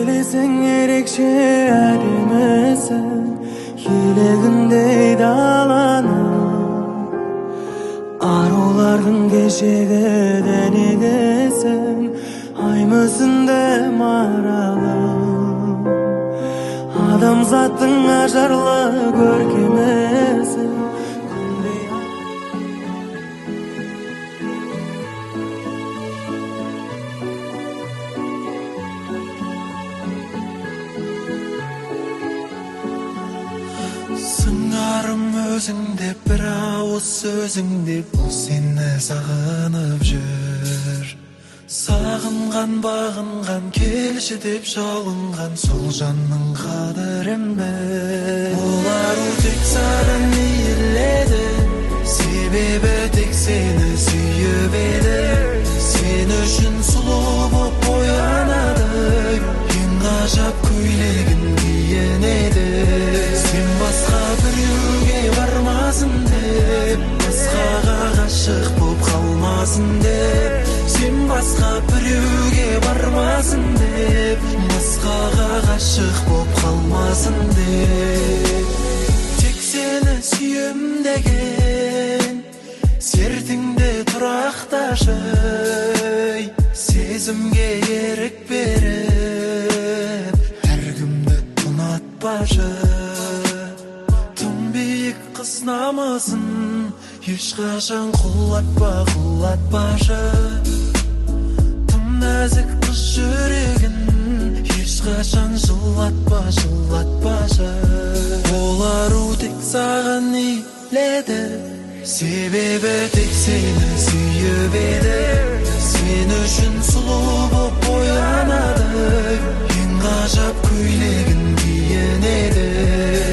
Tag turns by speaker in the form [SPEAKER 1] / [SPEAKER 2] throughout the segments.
[SPEAKER 1] Елесің ерекше әдемісің, елегіндей даланы, арулардың кешегі дәнегесің, ай мүсінді маралым, адамзаттың ажарлы көркемісің.
[SPEAKER 2] Сыңарым өзің деп, бір ауыз сөзің деп, бұл сені сағынып жүр. Сағынған, бағынған, келші деп жалынған сол жанның қадірін біл. Олар тек саған иіледі, себебі тек сені сүйіп еді. Сен үшін сұлу боп боянады, ең ғажап көйлегін киінеді. Сен басқа біреуге бармасын деп, басқаға ғашық боп қалмасын деп. Сен басқа біреуге бармасын деп, басқаға ғашық боп қалмасын деп. Тек сені сүйем деген сертіңде тұрақташы, сезімге ерік беріп әркімді ұнатпашы. Тым биік қыз намысын ешқашан құлатпашы. Тым нәзік қыз жүрегін ешқашан жылатпашы. Ол ару тек саған иіледі, себебі тек сені сүйіп еді. Сен үшін сұлу боп боянады, ең ғажап көйлегін киінеді.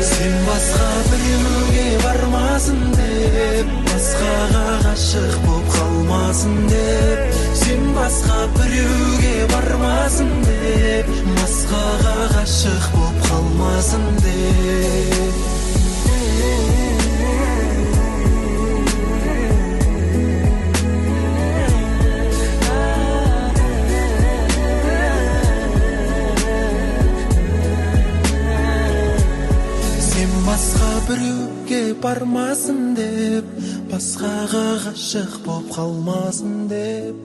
[SPEAKER 2] Сен басқа біреуге бармасын деп, басқаға ғашық боп қалмасын деп. Сен басқа біреуге бармасын деп, басқаға ғашық боп қалмасын деп. Басқа біреуге бармасын деп, басқаға ғашық боп қалмасын деп.